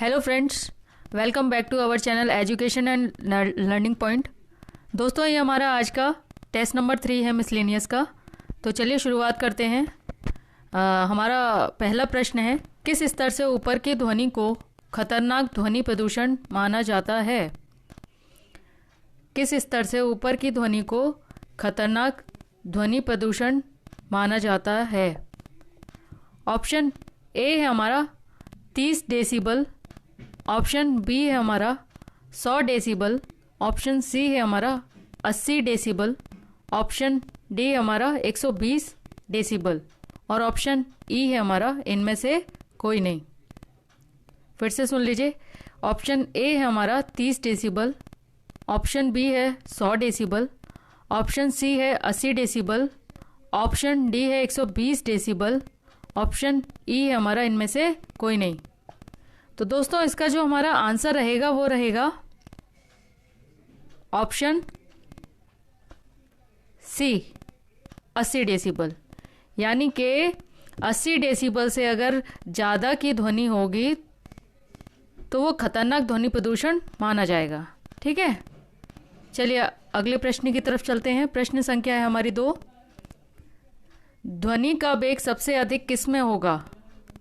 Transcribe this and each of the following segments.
Hello friends, welcome back to our channel Education and Learning Point. दोस्तों, ये हमारा आज का टेस्ट नंबर 3 है मिसलेनियस का। तो चलिए शुरुआत करते हैं। हमारा पहला प्रश्न है, किस स्तर से ऊपर की ध्वनि को खतरनाक ध्वनि प्रदूषण माना जाता है? किस स्तर से ऊपर की ध्वनि को खतरनाक ध्वनि प्रदूषण माना जाता है? ऑप्शन ए है हमारा 30 डेसिबल, ऑप्शन बी है हमारा 100 डेसिबल, ऑप्शन सी है हमारा 80 डेसिबल, ऑप्शन डी है हमारा 120 डेसिबल और ऑप्शन ई है हमारा इनमें से कोई नहीं। फिर से सुन लीजिए। ऑप्शन ए है हमारा 30 डेसिबल, ऑप्शन बी है 100 डेसिबल, ऑप्शन सी है 80 डेसिबल, ऑप्शन डी है 120 डेसिबल, ऑप्शन ई है हमारा इनमें से कोई नहीं। तो दोस्तों, इसका जो हमारा आंसर रहेगा वो रहेगा ऑप्शन सी 80 डेसिबल। यानी कि 80 डेसिबल से अगर ज़्यादा की ध्वनि होगी तो वो खतरनाक ध्वनि प्रदूषण माना जाएगा। ठीक है, चलिए अगले प्रश्न की तरफ चलते हैं। प्रश्न संख्या है हमारी 2। ध्वनि का वेग सबसे अधिक किस में होगा?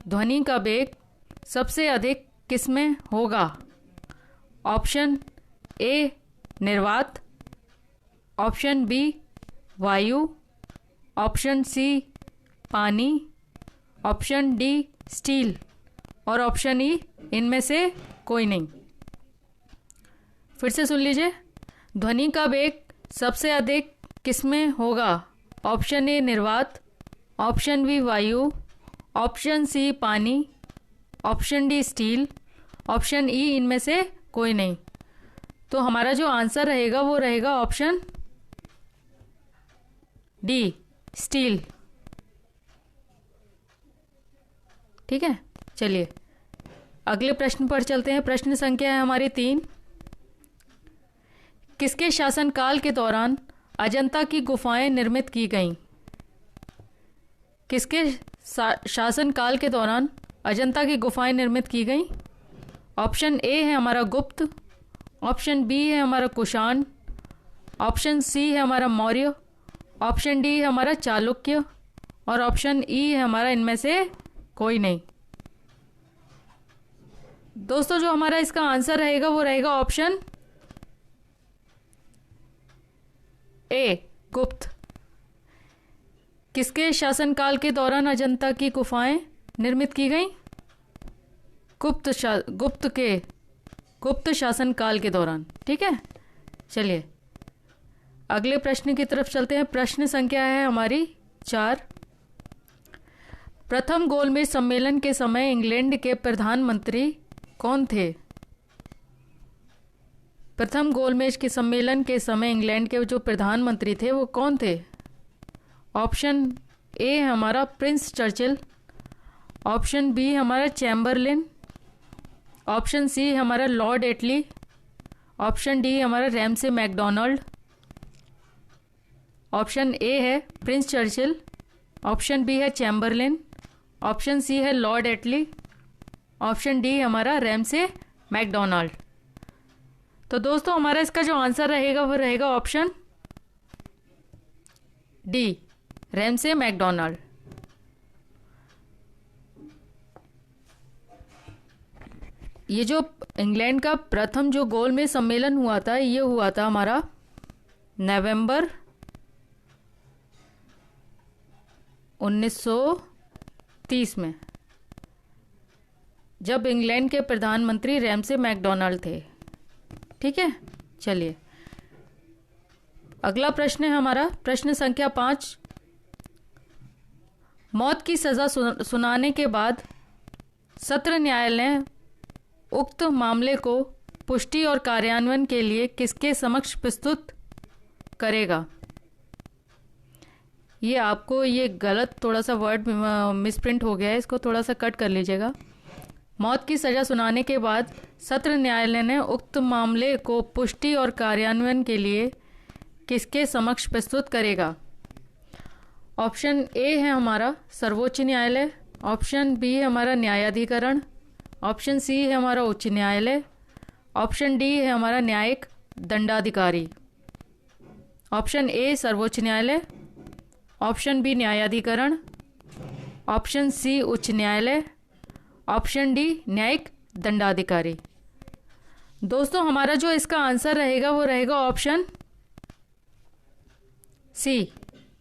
ध्वनि का वेग सबसे अधिक किस में होगा? ऑप्शन ए निर्वात, ऑप्शन बी वायु, ऑप्शन सी पानी, ऑप्शन डी स्टील और ऑप्शन ई इनमें से कोई नहीं। फिर से सुन लीजिए। ध्वनि का वेग सबसे अधिक किस में होगा? ऑप्शन ए निर्वात, ऑप्शन बी वायु, ऑप्शन सी पानी, option D steel, option E इनमें से कोई नहीं। तो हमारा जो आंसर रहेगा वो रहेगा ऑप्शन डी स्टील। ठीक है, चलिए अगले प्रश्न पर चलते हैं। प्रश्न संख्या है हमारी 3। किसके शासनकाल के दौरान अजंता की गुफाएं निर्मित की गईं? किसके शासनकाल के दौरान अजंता की गुफाएं निर्मित की गईं? ऑप्शन ए है हमारा गुप्त, ऑप्शन बी है हमारा कुषाण, ऑप्शन सी है हमारा मौर्य, ऑप्शन डी है हमारा चालुक्य और ऑप्शन ई है हमारा इनमें से कोई नहीं। दोस्तों, जो हमारा इसका आंसर रहेगा वो रहेगा ऑप्शन ए गुप्त। किसके शासनकाल के दौरान अजंता की गुफाएं निर्मित की गईं? गुप्त शासनकाल के दौरान। ठीक है, चलिए अगले प्रश्न की तरफ चलते हैं। प्रश्न संख्या है हमारी 4। प्रथम गोलमेज सम्मेलन के समय इंग्लैंड के प्रधानमंत्री कौन थे? प्रथम गोलमेज के सम्मेलन के समय इंग्लैंड के जो प्रधानमंत्री थे वो कौन थे? ऑप्शन ए है हमारा प्रिंस चर्चिल, ऑप्शन बी हमारा चैम्बरलिन, ऑप्शन सी हमारा लॉर्ड एटली, ऑप्शन डी हमारा रैमसे मैकडोनाल्ड। ऑप्शन ए है प्रिंस चर्चिल, ऑप्शन बी है चैम्बरलिन, ऑप्शन सी है लॉर्ड एटली, ऑप्शन डी हमारा रैमसे मैकडोनाल्ड। तो दोस्तों, हमारा इसका जो आंसर रहेगा वो रहेगा ऑप्शन डी रैमसे मैकडोनाल्ड। ये जो इंग्लैंड का प्रथम जो गोलमेज सम्मेलन हुआ था ये हुआ था हमारा नवंबर 1930 में, जब इंग्लैंड के प्रधानमंत्री रैमसे मैकडोनाल्ड थे। ठीक है, चलिए अगला प्रश्न है हमारा प्रश्न संख्या 5। मौत की सजा सुनाने के बाद सत्र न्यायालय उक्त मामले को पुष्टि और कार्यान्वयन के लिए किसके समक्ष प्रस्तुत करेगा? ये आपको ये गलत थोड़ा सा वर्ड मिसप्रिंट हो गया है, इसको थोड़ा सा कट कर लीजिएगा। मौत की सजा सुनाने के बाद सत्र न्यायालय ने उक्त मामले को पुष्टि और कार्यान्वयन के लिए किसके समक्ष प्रस्तुत करेगा? ऑप्शन ए है हमारा सर्वोच्च न्यायालय, ऑप्शन बी है हमारा न्यायाधिकरण, ऑप्शन सी है हमारा उच्च न्यायालय। ऑप्शन डी है हमारा न्यायिक दंडाधिकारी। ऑप्शन ए सर्वोच्च न्यायालय। ऑप्शन बी न्यायाधिकरण। ऑप्शन सी उच्च न्यायालय। ऑप्शन डी न्यायिक दंडाधिकारी। दोस्तों हमारा जो इसका आंसर रहेगा वो रहेगा ऑप्शन सी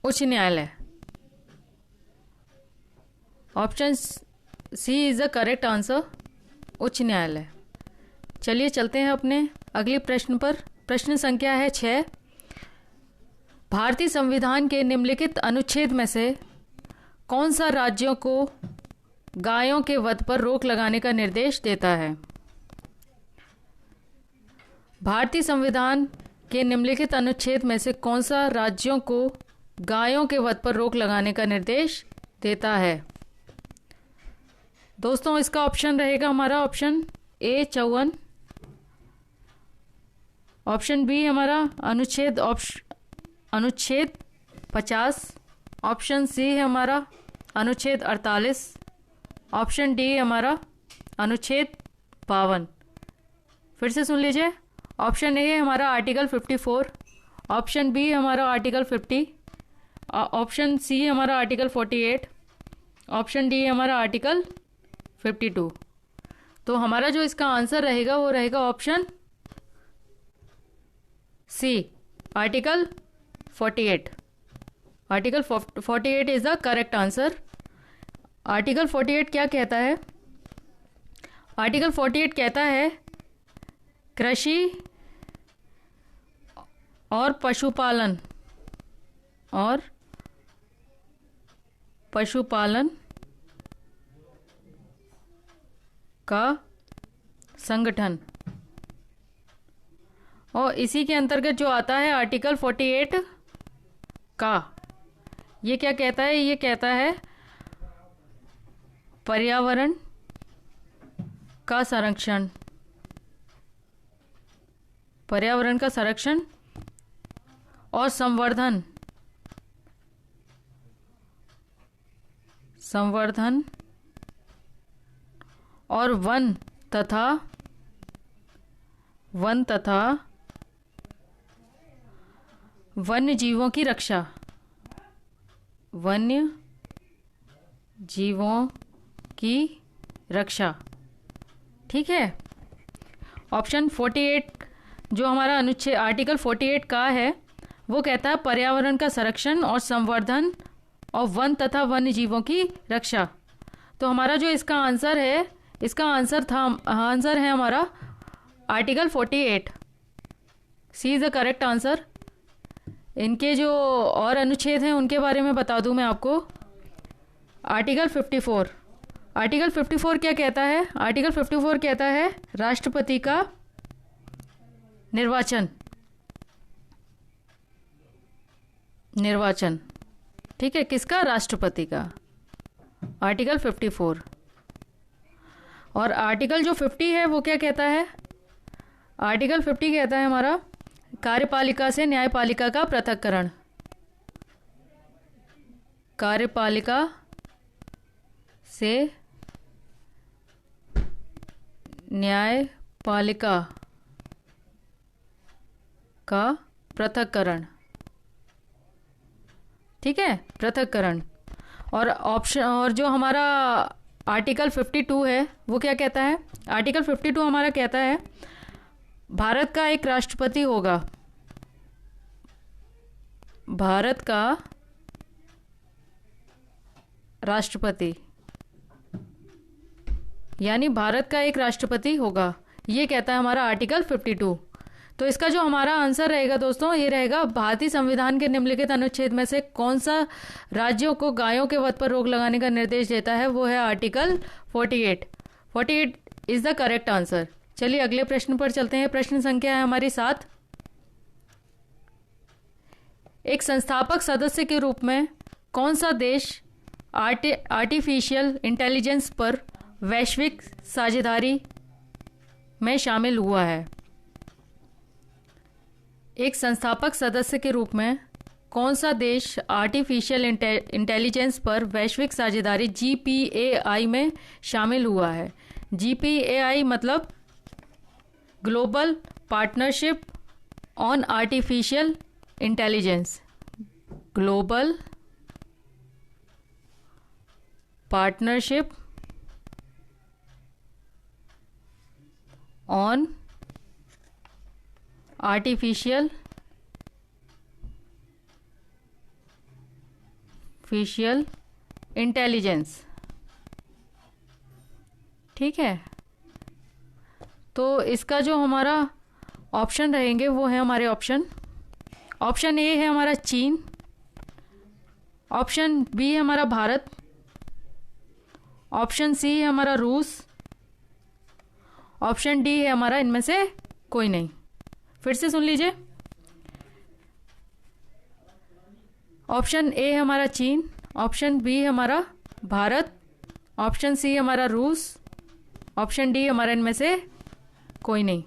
उच्च न्यायालय। Option C is the correct answer, उच्च न्यायालय। चलिए चलते हैं अपने अगले प्रश्न पर। प्रश्न संख्या है 6। भारतीय संविधान के निम्नलिखित अनुच्छेद में से कौन सा राज्यों को गायों के वध पर रोक लगाने का निर्देश देता है? भारतीय संविधान के निम्नलिखित अनुच्छेद में से कौन सा राज्यों को गायों के वध पर रोक लगाने का निर्देश देता है? दोस्तों इसका ऑप्शन रहेगा हमारा ऑप्शन ए 54। ऑप्शन बी हमारा अनुच्छेद 50। ऑप्शन सी है हमारा अनुच्छेद 48। ऑप्शन डी हमारा अनुच्छेद 52। फिर से सुन लीजिए। ऑप्शन ए है हमारा आर्टिकल 54। ऑप्शन बी हमारा आर्टिकल 50। ऑप्शन सी हमारा आर्टिकल 48। ऑप्शन डी हमारा आर्टिकल 52। तो हमारा जो इसका आंसर रहेगा वो रहेगा option C article 48। Article 48 is the correct answer. Article 48 क्या कहता है? आर्टिकल 48 कहता है कृषि और पशुपालन का संगठन, और इसी के अंतर्गत जो आता है आर्टिकल 48 का, ये क्या कहता है? ये कहता है पर्यावरण का संरक्षण, पर्यावरण का संरक्षण और संवर्धन और वन तथा वन्य जीवों की रक्षा, वन्य जीवों की रक्षा। ठीक है। ऑप्शन 48 जो हमारा अनुच्छेद आर्टिकल 48 का है वो कहता है पर्यावरण का संरक्षण और संवर्धन और वन तथा वन्य जीवों की रक्षा। तो हमारा जो इसका आंसर है, इसका आंसर है हमारा article 48। C is the correct answer. इनके जो और अनुच्छेद हैं उनके बारे में बता दूं मैं आपको। आर्टिकल 54। आर्टिकल 54 क्या कहता है? आर्टिकल 54 कहता है राष्ट्रपति का निर्वाचन। ठीक है, किसका? राष्ट्रपति का। आर्टिकल 54। और आर्टिकल जो 50 है वो क्या कहता है? आर्टिकल 50 कहता है हमारा कार्यपालिका से न्यायपालिका का पृथक्करण, कार्यपालिका से न्यायपालिका का पृथक्करण। ठीक है, पृथक्करण। और ऑप्शन और जो हमारा आर्टिकल 52 है वो क्या कहता है? आर्टिकल 52 हमारा कहता है भारत का एक राष्ट्रपति होगा, भारत का राष्ट्रपति, यानी भारत का एक राष्ट्रपति होगा, ये कहता है हमारा आर्टिकल 52। तो इसका जो हमारा आंसर रहेगा दोस्तों ये रहेगा भारतीय संविधान के निम्नलिखित अनुच्छेद में से कौन सा राज्यों को गायों के वध पर रोक लगाने का निर्देश देता है? वो है article 48। 48 is the correct answer. चलिए अगले प्रश्न पर चलते हैं। प्रश्न संख्या है हमारी 7। एक संस्थापक सदस्य के रूप में कौन सा देश आर्टिफिशियल इंटेलिजेंस पर वैश्विक साझेदारी में शामिल हुआ है? एक संस्थापक सदस्य के रूप में कौन सा देश आर्टिफिशियल इंटेलिजेंस पर वैश्विक साझेदारी GPAI में शामिल हुआ है? GPAI मतलब global partnership on artificial intelligence. Global partnership on artificial intelligence. ठीक है, तो इसका जो हमारा ऑप्शन रहेंगे वो है हमारे ऑप्शन ए है हमारा चीन, ऑप्शन बी है हमारा भारत, ऑप्शन सी है हमारा रूस, ऑप्शन डी है हमारा इनमें से कोई नहीं। फिर से सुन लीजिए, ऑप्शन ए है हमारा चीन, ऑप्शन बी है हमारा भारत, ऑप्शन सी है हमारा रूस, ऑप्शन डी हमारा इनमें से कोई नहीं।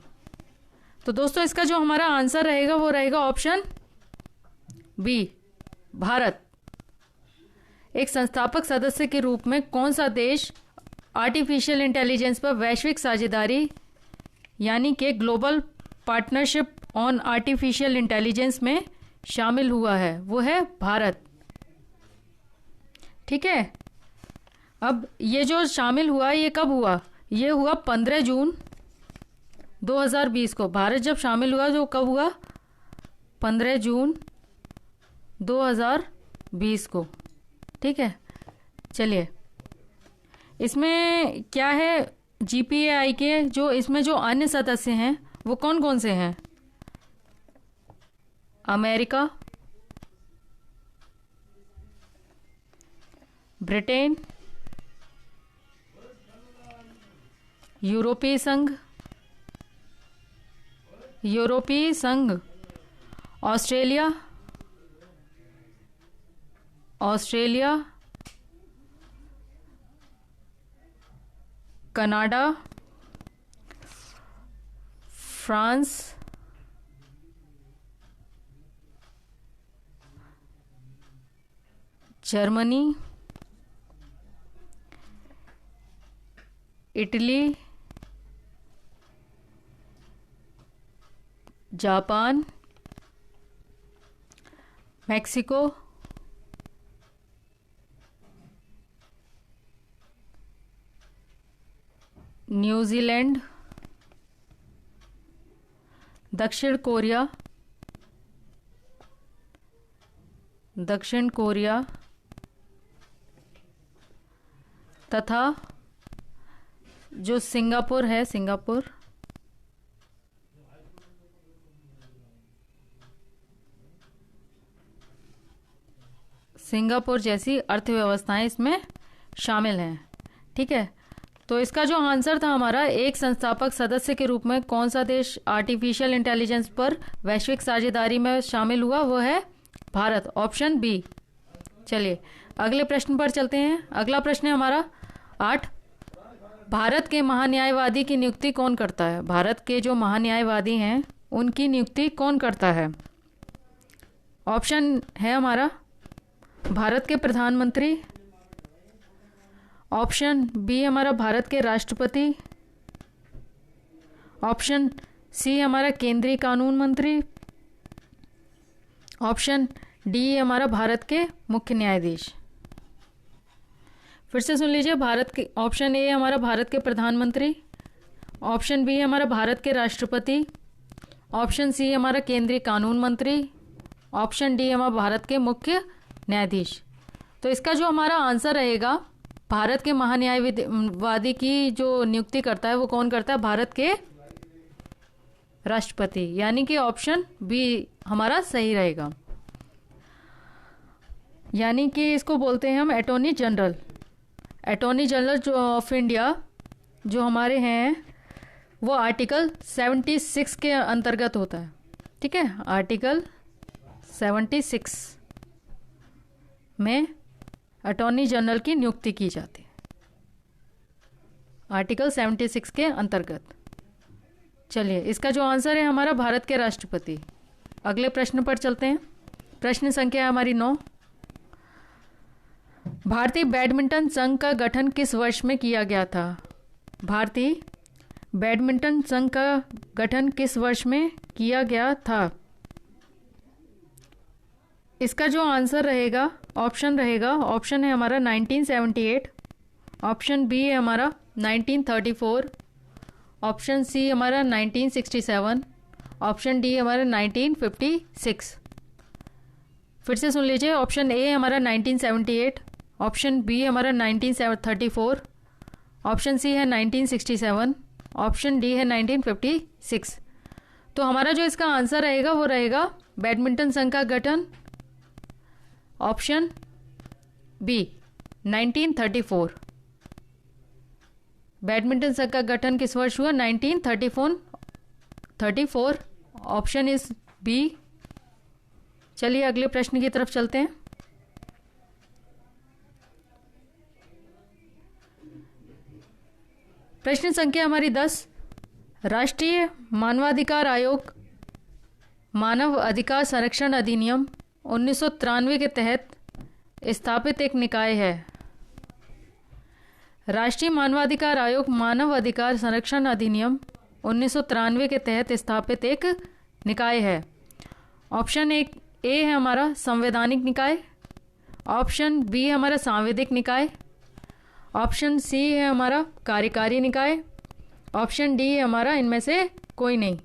तो दोस्तों इसका जो हमारा आंसर रहेगा वो रहेगा ऑप्शन बी, भारत। एक संस्थापक सदस्य के रूप में कौन सा देश आर्टिफिशियल इंटेलिजेंस पर वैश्विक साझेदारी यानी कि global partnership on artificial intelligence में शामिल हुआ है? वो है भारत। ठीक है, अब ये जो शामिल हुआ ये कब हुआ? ये हुआ 15 जून 2020 को। भारत जब शामिल हुआ जो कब हुआ? 15 जून 2020 को। ठीक है, चलिए इसमें क्या है, GPAI के जो इसमें जो अन्य सदस्य हैं वो कौन कौन से हैं? अमेरिका, ब्रिटेन, यूरोपीय संघ, Australia, Canada, France, Germany, Italy, Japan, Mexico, New Zealand, दक्षिण कोरिया तथा जो सिंगापुर है, सिंगापुर जैसी अर्थव्यवस्थाएं इसमें शामिल हैं। ठीक है, तो इसका जो आंसर था हमारा, एक संस्थापक सदस्य के रूप में कौन सा देश आर्टिफिशियल इंटेलिजेंस पर वैश्विक साझेदारी में शामिल हुआ? वो है भारत, ऑप्शन बी। चलिए अगले प्रश्न पर चलते हैं। अगला प्रश्न है हमारा 8। भारत के महान्यायवादी की नियुक्ति कौन करता है? भारत के जो महान्यायवादी हैं उनकी नियुक्ति कौन करता है? ऑप्शन है हमारा भारत के प्रधानमंत्री, ऑप्शन बी हमारा भारत के राष्ट्रपति, ऑप्शन सी हमारा केंद्रीय कानून मंत्री, ऑप्शन डी हमारा भारत के मुख्य न्यायाधीश। फिर से सुन लीजिए, भारत के ऑप्शन ए हमारा भारत के प्रधानमंत्री, ऑप्शन बी हमारा भारत के राष्ट्रपति, ऑप्शन सी हमारा केंद्रीय कानून मंत्री, ऑप्शन डी हमारा भारत के मुख्य न्यायाधीश। तो इसका जो हमारा आंसर रहेगा, भारत के महान्यायवादी की जो नियुक्ति करता है वो कौन करता है? भारत के राष्ट्रपति, यानी कि ऑप्शन बी हमारा सही रहेगा। यानी कि इसको बोलते हैं हम अटॉर्नी जनरल जो ऑफ इंडिया जो हमारे हैं वो आर्टिकल 76 के अंतर्गत होता है। ठीक है, आर्टिकल 76 में अटॉर्नी जनरल की नियुक्ति की जाती है, आर्टिकल 76 के अंतर्गत। चलिए इसका जो आंसर है हमारा भारत के राष्ट्रपति। अगले प्रश्न पर चलते हैं। प्रश्न संख्या है हमारी 9। भारतीय बैडमिंटन संघ का गठन किस वर्ष में किया गया था? भारतीय बैडमिंटन संघ का गठन किस वर्ष में किया गया था? इसका जो आंसर रहेगा, ऑप्शन रहेगा, ऑप्शन है हमारा 1978, ऑप्शन बी है हमारा 1934, ऑप्शन सी हमारा 1967, ऑप्शन डी हमारा 1956। फिर से सुन लीजिए, ऑप्शन ए हमारा 1978, ऑप्शन बी हमारा 1934, ऑप्शन सी है 1967, ऑप्शन डी है 1956। तो हमारा जो इसका आंसर रहेगा वो रहेगा बैडमिंटन संघ का गठन, ऑप्शन बी 1934। बैडमिंटन संघ का गठन किस वर्ष हुआ? 1934। Option is B. चलिए अगले प्रश्न की तरफ चलते हैं। प्रश्न संख्या हमारी 10। राष्ट्रीय मानवाधिकार आयोग मानव अधिकार संरक्षण अधिनियम 1993 के तहत स्थापित एक निकाय है। राष्ट्रीय मानवाधिकार आयोग मानव अधिकार संरक्षण अधिनियम 1993 के तहत स्थापित एक निकाय है। ऑप्शन ए है हमारा संवैधानिक निकाय, ऑप्शन बी है हमारा सांविधिक निकाय, ऑप्शन सी है हमारा कार्यकारी निकाय, ऑप्शन डी है हमारा इनमें से कोई नहीं।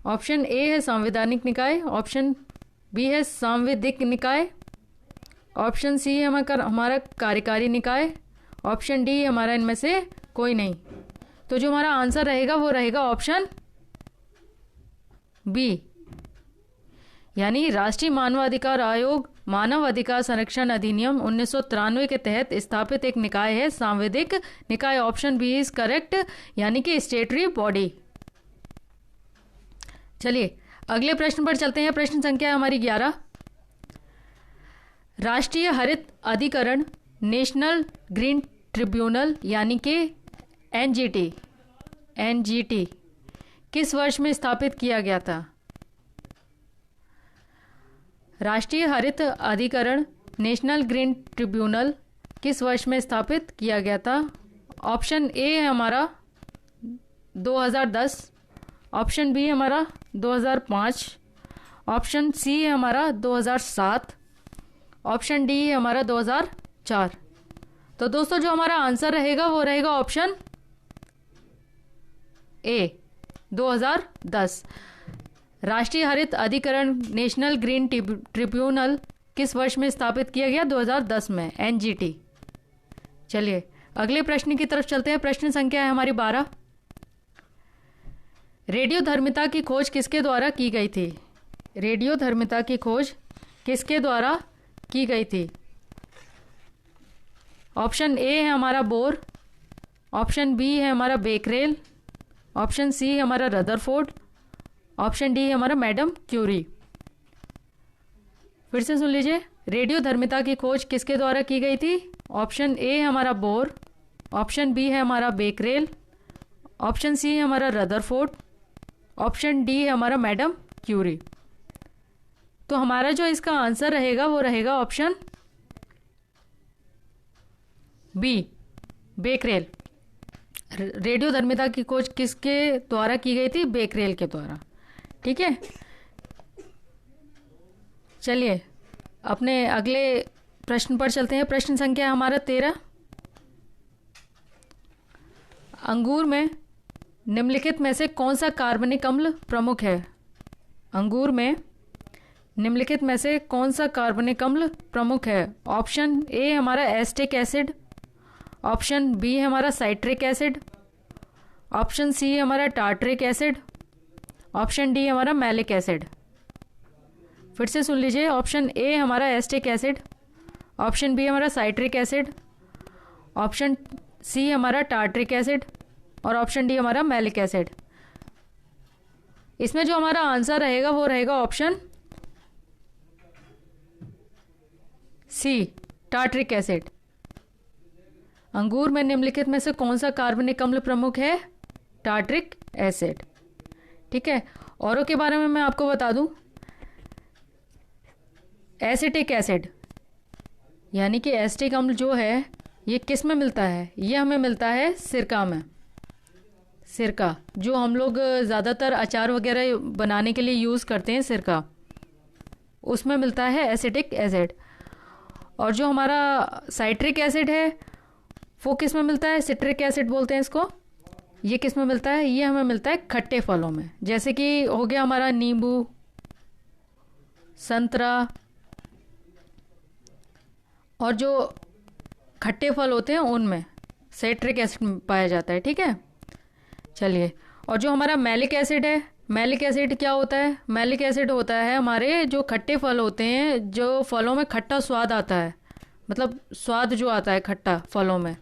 ऑप्शन ए है संवैधानिक निकाय, ऑप्शन बी है सांविधिक निकाय, ऑप्शन सी है हमारा कार्यकारी निकाय, ऑप्शन डी हमारा इनमें से कोई नहीं। तो जो हमारा आंसर रहेगा वो रहेगा ऑप्शन बी, यानी राष्ट्रीय मानवाधिकार आयोग मानव अधिकार संरक्षण अधिनियम 1993 के तहत स्थापित एक निकाय है, सांविधिक निकाय। ऑप्शन बी इज करेक्ट, यानी कि स्टेटरी बॉडी। चलिए अगले प्रश्न पर चलते हैं। प्रश्न संख्या हमारी 11। राष्ट्रीय हरित अधिकरण नेशनल ग्रीन ट्रिब्यूनल यानी कि एनजीटी किस वर्ष में स्थापित किया गया था? राष्ट्रीय हरित अधिकरण नेशनल ग्रीन ट्रिब्यूनल किस वर्ष में स्थापित किया गया था? ऑप्शन ए है हमारा 2010, ऑप्शन बी है हमारा 2005, ऑप्शन सी है हमारा 2007, ऑप्शन डी है हमारा 2004। तो दोस्तों जो हमारा आंसर रहेगा वो रहेगा ऑप्शन ए 2010। राष्ट्रीय हरित अधिकरण नेशनल ग्रीन ट्रिब्यूनल किस वर्ष में स्थापित किया गया? 2010 में, एनजीटी। चलिए अगले प्रश्न की तरफ चलते हैं। प्रश्न संख्या है हमारी 12। रेडियोधर्मिता की खोज किसके द्वारा की गई थी? रेडियोधर्मिता की खोज किसके द्वारा की गई थी? ऑप्शन ए है हमारा बोर, ऑप्शन बी है हमारा बेकरेल, ऑप्शन सी है हमारा रदरफोर्ड, ऑप्शन डी है हमारा मैडम क्यूरी। फिर से सुन लीजिए, रेडियोधर्मिता की खोज किसके द्वारा की गई थी? ऑप्शन ए है हमारा बोर, ऑप्शन बी है हमारा बेकरेल, ऑप्शन सी है हमारा रदरफोर्ड, ऑप्शन डी है हमारा मैडम क्यूरी। तो हमारा जो इसका आंसर रहेगा वो रहेगा ऑप्शन बी, बेकरेल। रेडियोधर्मिता की खोज किसके द्वारा की गई थी? बेकरेल के द्वारा। ठीक है, चलिए अपने अगले प्रश्न पर चलते हैं। प्रश्न संख्या हमारा 13। अंगूर में निम्नलिखित में से कौन सा कार्बनिक अम्ल प्रमुख है? अंगूर में निम्नलिखित में से कौन सा कार्बनिक अम्ल प्रमुख है? ऑप्शन ए हमारा एस्टिक एसिड, ऑप्शन बी है हमारा साइट्रिक एसिड, ऑप्शन सी है हमारा टार्टरिक एसिड, ऑप्शन डी हमारा मैलिक एसिड। फिर से सुन लीजिए, ऑप्शन ए हमारा एस्टिक एसिड, ऑप्शन बी हमारा साइट्रिक एसिड, ऑप्शन सी हमारा टार्टरिक एसिड और ऑप्शन डी हमारा मैलिक एसिड। इसमें जो हमारा आंसर रहेगा वो रहेगा ऑप्शन सी, टार्टरिक एसिड। अंगूर में निम्नलिखित में से कौन सा कार्बनिक अम्ल प्रमुख है? Tartaric acid. ठीक है, औरों के बारे में मैं आपको बता दूं, एसिटिक एसिड यानी कि एसिटिक अम्ल जो है ये किस में मिलता है? ये हमें मिलता है सिरका में। सिरका जो हम लोग ज़्यादातर अचार वगैरह बनाने के लिए यूज़ करते हैं, सिरका, उसमें मिलता है एसिटिक एसिड। और जो हमारा साइट्रिक एसिड है वो किस में मिलता है? सिट्रिक एसिड बोलते हैं इसको। ये किस में मिलता है? ये हमें मिलता है खट्टे फलों में, जैसे कि हो गया हमारा नींबू, संतरा, और जो खट्टे फल होते हैं उनमें साइट्रिक एसिड पाया जाता है। ठीक है, चलिए। और जो हमारा मैलिक एसिड है, मैलिक एसिड क्या होता है? मैलिक एसिड होता है हमारे जो खट्टे फल होते हैं, जो फलों में खट्टा स्वाद आता है, मतलब स्वाद जो आता है खट्टा फलों में,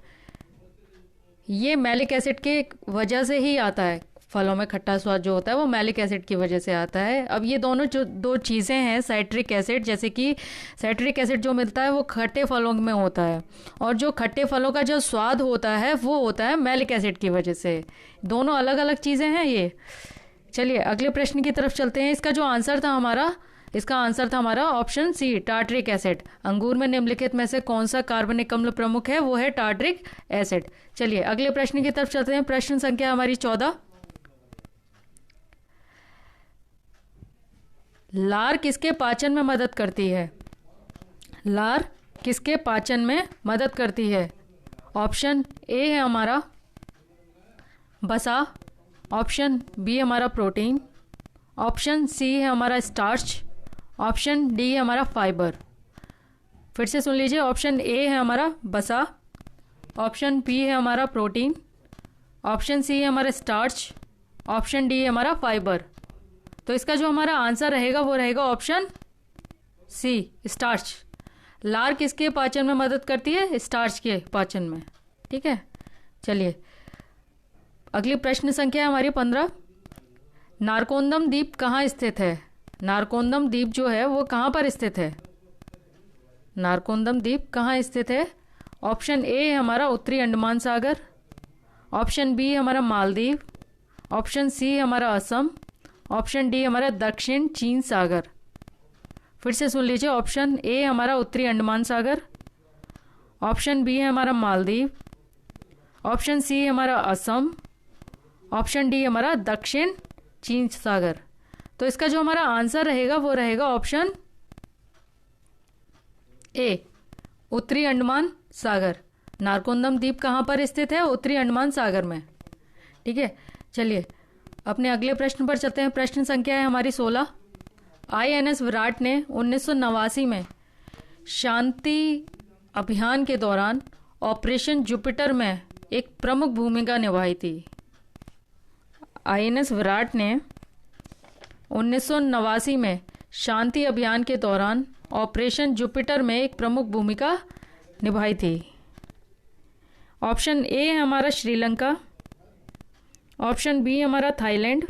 ये मैलिक एसिड के वजह से ही आता है। फलों में खट्टा स्वाद जो होता है वो मैलिक एसिड की वजह से आता है। अब ये दोनों जो दो चीज़ें हैं, साइट्रिक एसिड, जैसे कि साइट्रिक एसिड जो मिलता है वो खट्टे फलों में होता है, और जो खट्टे फलों का जो स्वाद होता है वो होता है मैलिक एसिड की वजह से। दोनों अलग अलग चीज़ें हैं ये। चलिए अगले प्रश्न की तरफ चलते हैं। इसका जो आंसर था हमारा, इसका आंसर था हमारा ऑप्शन सी, टार्ट्रिक एसिड। अंगूर में निम्नलिखित में से कौन सा कार्बनिक अम्ल प्रमुख है? वो है टार्ट्रिक एसिड। चलिए अगले प्रश्न की तरफ चलते हैं। प्रश्न संख्या हमारी 14। लार किसके पाचन में मदद करती है? लार किसके पाचन में मदद करती है? ऑप्शन ए है हमारा वसा, ऑप्शन बी हमारा प्रोटीन, ऑप्शन सी है हमारा स्टार्च, ऑप्शन डी है हमारा फाइबर। फिर से सुन लीजिए। ऑप्शन ए है हमारा वसा, ऑप्शन बी है हमारा प्रोटीन, ऑप्शन सी है हमारा स्टार्च, ऑप्शन डी है हमारा फाइबर। तो इसका जो हमारा आंसर रहेगा वो रहेगा ऑप्शन सी, स्टार्च। लार किसके पाचन में मदद करती है? स्टार्च के पाचन में। ठीक है, चलिए अगली प्रश्न संख्या है हमारी 15। नारकोंदम द्वीप कहाँ स्थित है? नारकोंदम द्वीप जो है वो कहाँ पर स्थित है? नारकोंदम द्वीप कहाँ स्थित है? ऑप्शन ए है हमारा उत्तरी अंडमान सागर, ऑप्शन बी हमारा मालदीव, ऑप्शन सी है हमारा असम, ऑप्शन डी हमारा दक्षिण चीन सागर। फिर से सुन लीजिए। ऑप्शन ए हमारा उत्तरी अंडमान सागर, ऑप्शन बी है हमारा मालदीव, ऑप्शन सी है हमारा असम, ऑप्शन डी हमारा दक्षिण चीन सागर। तो इसका जो हमारा आंसर रहेगा वो रहेगा ऑप्शन ए, उत्तरी अंडमान सागर। नारकोंदम द्वीप कहाँ पर स्थित है? उत्तरी अंडमान सागर में। ठीक है, चलिए अपने अगले प्रश्न पर चलते हैं। प्रश्न संख्या है हमारी 16। INS विराट ने 1989 में शांति अभियान के दौरान ऑपरेशन जुपिटर में एक प्रमुख भूमिका निभाई थी। INS विराट ने 1989 में शांति अभियान के दौरान ऑपरेशन जुपिटर में एक प्रमुख भूमिका निभाई थी। ऑप्शन ए है हमारा श्रीलंका, ऑप्शन बी हमारा थाईलैंड,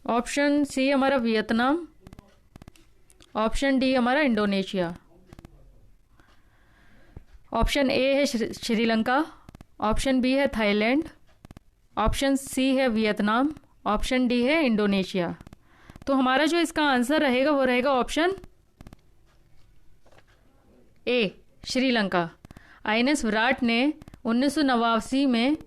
ऑप्शन सी हमारा वियतनाम, ऑप्शन डी हमारा इंडोनेशिया। ऑप्शन ए है श्रीलंका, ऑप्शन बी है थाईलैंड, ऑप्शन सी है वियतनाम, ऑप्शन डी है इंडोनेशिया। तो हमारा जो इसका आंसर रहेगा वो रहेगा option A, Sri Lanka. INS Virat ने 1989 में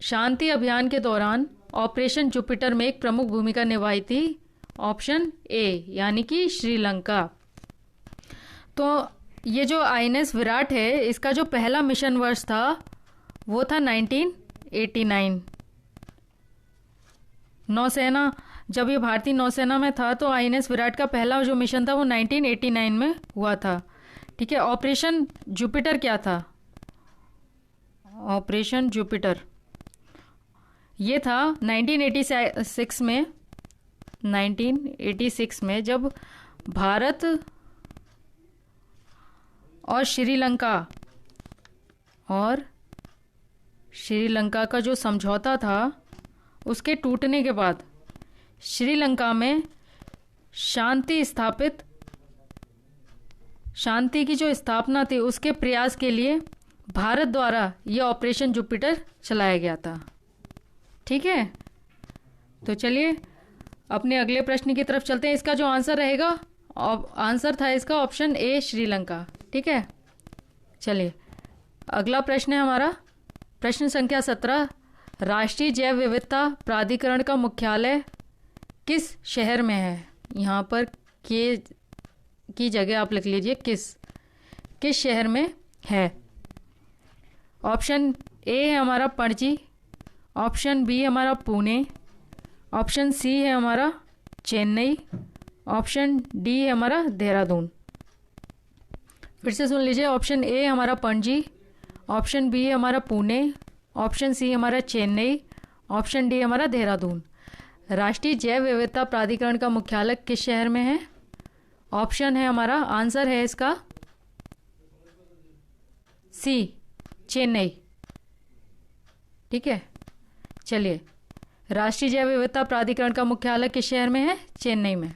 शांति अभियान के दौरान ऑपरेशन जुपिटर में एक प्रमुख भूमिका निभाई थी। ऑप्शन ए यानी कि श्रीलंका। तो ये जो INS विराट है इसका जो पहला मिशन वर्ष था वो था 1989। नौसेना, जब ये भारतीय नौसेना में था तो INS विराट का पहला जो मिशन था वो 1989 में हुआ था। ठीक है, ऑपरेशन जुपिटर क्या था? ऑपरेशन जुपिटर ये था 1986 में, 1986 में जब भारत और श्रीलंका का जो समझौता था उसके टूटने के बाद श्रीलंका में शांति की जो स्थापना थी उसके प्रयास के लिए भारत द्वारा यह ऑपरेशन जुपिटर चलाया गया था। ठीक है, तो चलिए अपने अगले प्रश्न की तरफ चलते हैं। इसका जो आंसर रहेगा, आंसर था इसका ऑप्शन ए, श्रीलंका। ठीक है, चलिए अगला प्रश्न है हमारा प्रश्न संख्या 17। राष्ट्रीय जैव विविधता प्राधिकरण का मुख्यालय किस शहर में है? यहाँ पर के की जगह आप लिख लीजिए किस शहर में है। ऑप्शन ए है हमारा पणजी, ऑप्शन बी हमारा पुणे, ऑप्शन सी है हमारा चेन्नई, ऑप्शन डी है हमारा देहरादून। फिर से सुन लीजिए, ऑप्शन ए हमारा पणजी, ऑप्शन बी हमारा पुणे, ऑप्शन सी हमारा चेन्नई, ऑप्शन डी हमारा देहरादून। राष्ट्रीय जैव विविधता प्राधिकरण का मुख्यालय किस शहर में है? ऑप्शन है हमारा, आंसर है इसका सी, चेन्नई। ठीक है, चलिए राष्ट्रीय जैव विविधता प्राधिकरण का मुख्यालय किस शहर में है? चेन्नई में।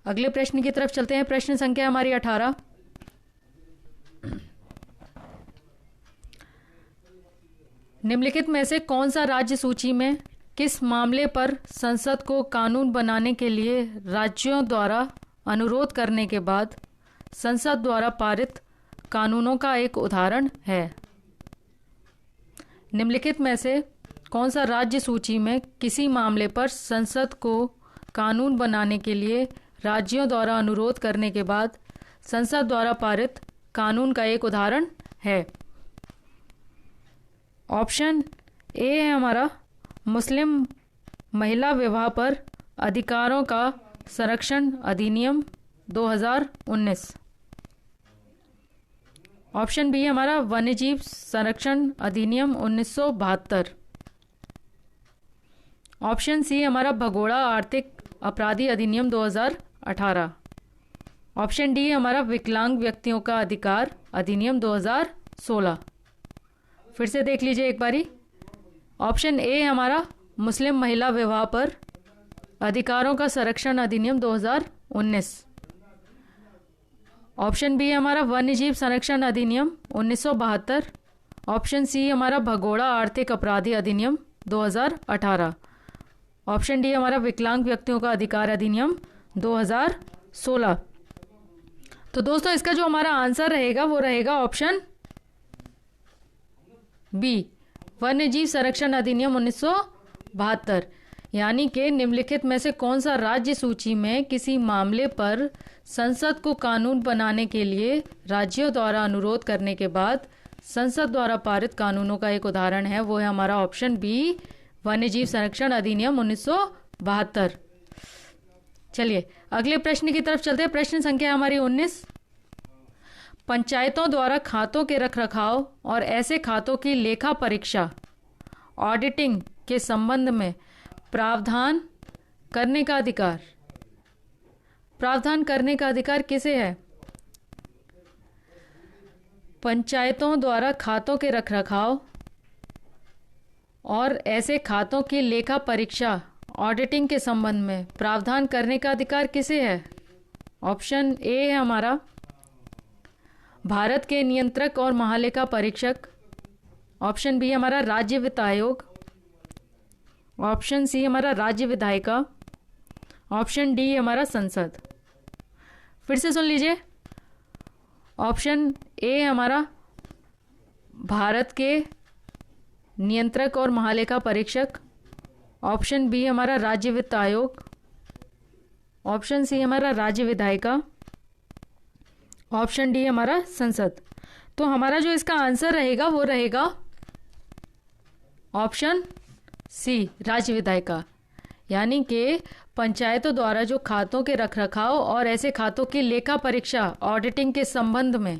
अगले प्रश्न की तरफ चलते हैं। प्रश्न संख्या हमारी 18। निम्नलिखित में से कौन सा राज्य सूची में किस मामले पर संसद को कानून बनाने के लिए राज्यों द्वारा अनुरोध करने के बाद संसद द्वारा पारित कानूनों का एक उदाहरण है? निम्नलिखित में से कौन सा राज्य सूची में किसी मामले पर संसद को कानून बनाने के लिए राज्यों द्वारा अनुरोध करने के बाद संसद द्वारा पारित कानून का एक उदाहरण है? ऑप्शन ए है हमारा मुस्लिम महिला विवाह पर अधिकारों का संरक्षण अधिनियम 2019। ऑप्शन बी हमारा वन्यजीव संरक्षण अधिनियम 1972। ऑप्शन सी हमारा भगोड़ा आर्थिक अपराधी अधिनियम 2018। ऑप्शन डी हमारा विकलांग व्यक्तियों का अधिकार अधिनियम 2016। फिर से देख लीजिए एक बारी। ऑप्शन ए हमारा मुस्लिम महिला विवाह पर अधिकारों का संरक्षण अधिनियम 2019। ऑप्शन बी हमारा वन्यजीव संरक्षण अधिनियम 1972। ऑप्शन सी हमारा भगोड़ा आर्थिक अपराधी अधिनियम 2018। ऑप्शन डी हमारा विकलांग व्यक्तियों का अधिकार अधिनियम 2016। तो दोस्तों इसका जो हमारा आंसर रहेगा वो रहेगा ऑप्शन बी, वन्यजीव संरक्षण अधिनियम 1972। यानी कि निम्नलिखित में से कौन सा राज्य सूची में किसी मामले पर संसद को कानून बनाने के लिए राज्यों द्वारा अनुरोध करने के बाद संसद द्वारा पारित कानूनों का एक उदाहरण है, वो है हमारा ऑप्शन बी, वन्यजीव संरक्षण अधिनियम 1972। चलिए अगले प्रश्न की तरफ चलते हैं। प्रश्न संख्या हमारी 19। पंचायतों द्वारा खातों के रखरखाव और ऐसे खातों की लेखा परीक्षा ऑडिटिंग के संबंध में प्रावधान करने का अधिकार, प्रावधान करने का अधिकार किसे है? पंचायतों द्वारा खातों के रखरखाव और ऐसे खातों की लेखा परीक्षा ऑडिटिंग के संबंध में प्रावधान करने का अधिकार किसे है? ऑप्शन ए है हमारा भारत के नियंत्रक और महालेखा परीक्षक। ऑप्शन बी हमारा राज्य वित्त आयोग। ऑप्शन सी हमारा राज्य विधायिका। ऑप्शन डी हमारा संसद। फिर से सुन लीजिए। ऑप्शन ए हमारा भारत के नियंत्रक और महालेखा परीक्षक। ऑप्शन बी हमारा राज्य वित्त आयोग। ऑप्शन सी हमारा राज्य विधायिका। ऑप्शन डी हमारा संसद। तो हमारा जो इसका आंसर रहेगा वो रहेगा ऑप्शन सी, राज्य विधायिका। यानी कि पंचायतों द्वारा जो खातों के रखरखाव और ऐसे खातों की लेखा परीक्षा ऑडिटिंग के संबंध में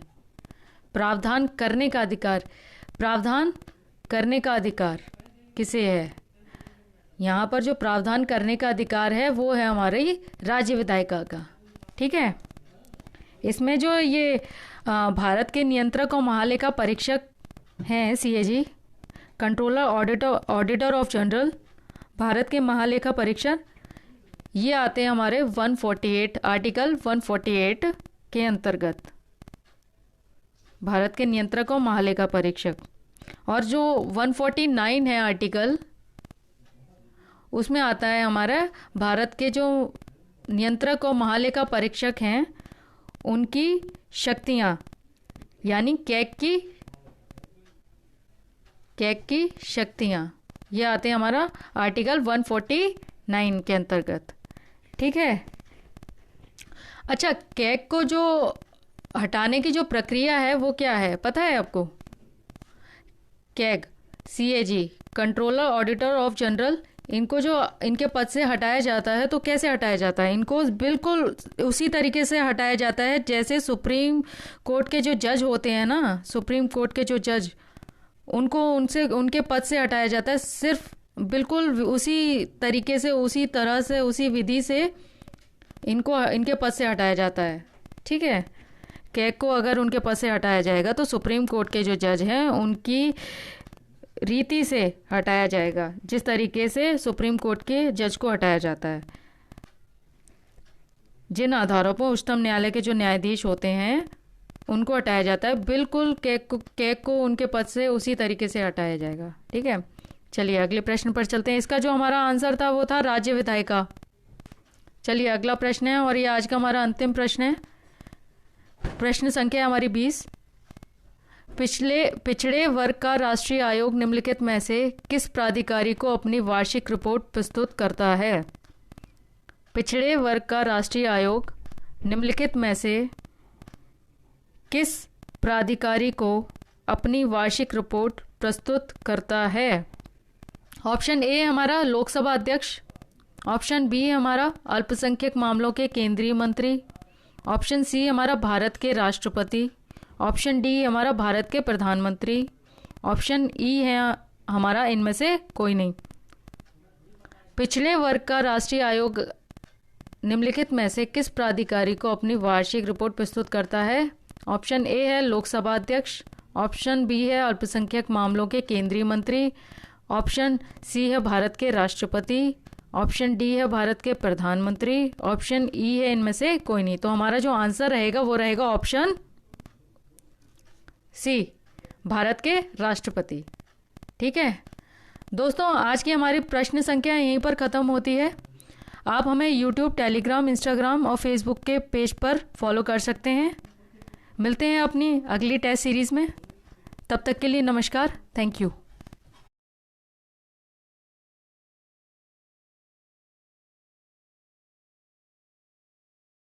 प्रावधान करने का अधिकार, प्रावधान करने का अधिकार किसे है? यहाँ पर जो प्रावधान करने का अधिकार है वो है हमारी राज्य विधायिका का। ठीक है, इसमें जो ये भारत के नियंत्रक और महालेखा परीक्षक हैं, CAG, controller auditor of general, Bharat के महालेखा परीक्षक, ये आते हैं हमारे 148 आर्टिकल 148 के अंतर्गत, भारत के नियंत्रक और महालेखा परीक्षक। और जो 149 है आर्टिकल, उसमें आता है हमारा भारत के जो नियंत्रक और महालेखा परीक्षक हैं उनकी शक्तियाँ यानी कैग की शक्तियाँ, ये आते हैं हमारा आर्टिकल 149 के अंतर्गत। ठीक है। अच्छा, कैग को जो हटाने की जो प्रक्रिया है वो क्या है पता है आपको? CAG, CAG, controller auditor of general, इनको जो इनके पद से हटाया जाता है तो कैसे हटाया जाता है? इनको बिल्कुल उसी तरीके से हटाया जाता है जैसे सुप्रीम कोर्ट के जो जज होते हैं ना, सुप्रीम कोर्ट के जो जज, उनके पद से हटाया जाता है। सिर्फ बिल्कुल उसी तरीके से, उसी तरह से, उसी विधि से इनके पद से हटाया जाता है। ठीक है। कैग को अगर उनके पद से हटाया जाएगा तो सुप्रीम कोर्ट के जो जज हैं उनकी रीति से हटाया जाएगा, जिस तरीके से सुप्रीम कोर्ट के जज को हटाया जाता है। जिन आधारों पर उच्चतम न्यायालय के जो न्यायाधीश होते हैं उनको हटाया जाता है, बिल्कुल कैग को उनके पद से उसी तरीके से हटाया जाएगा। ठीक है। चलिए अगले प्रश्न पर चलते हैं। इसका जो हमारा आंसर था वो था राज्य विधायिका। चलिए अगला प्रश्न है और ये आज का हमारा अंतिम प्रश्न है। प्रश्न संख्या हमारी 20। पिछड़े वर्ग का राष्ट्रीय आयोग निम्नलिखित में से किस प्राधिकारी को अपनी वार्षिक रिपोर्ट प्रस्तुत करता है? पिछड़े वर्ग का राष्ट्रीय आयोग निम्नलिखित में से किस प्राधिकारी को अपनी वार्षिक रिपोर्ट प्रस्तुत करता है? ऑप्शन ए हमारा लोकसभा अध्यक्ष, ऑप्शन बी हमारा अल्पसंख्यक मामलों के केंद्रीय मंत्री, ऑप्शन सी हमारा भारत के राष्ट्रपति, ऑप्शन डी हमारा भारत के प्रधानमंत्री, ऑप्शन ई है हमारा इनमें से कोई नहीं। पिछले वर्ग का राष्ट्रीय आयोग निम्नलिखित में से किस प्राधिकारी को अपनी वार्षिक रिपोर्ट प्रस्तुत करता है? ऑप्शन ए है लोकसभा अध्यक्ष, ऑप्शन बी है अल्पसंख्यक मामलों के केंद्रीय मंत्री, ऑप्शन सी है भारत के राष्ट्रपति, ऑप्शन डी है भारत के प्रधानमंत्री, ऑप्शन ई है इनमें से कोई नहीं। तो हमारा जो आंसर रहेगा वो रहेगा ऑप्शन सी, भारत के राष्ट्रपति। ठीक है दोस्तों, आज की हमारी प्रश्न संख्या यहीं पर ख़त्म होती है। आप हमें YouTube, टेलीग्राम, इंस्टाग्राम और फेसबुक के पेज पर फॉलो कर सकते हैं। मिलते हैं अपनी अगली टेस्ट सीरीज़ में। तब तक के लिए नमस्कार। Thank you.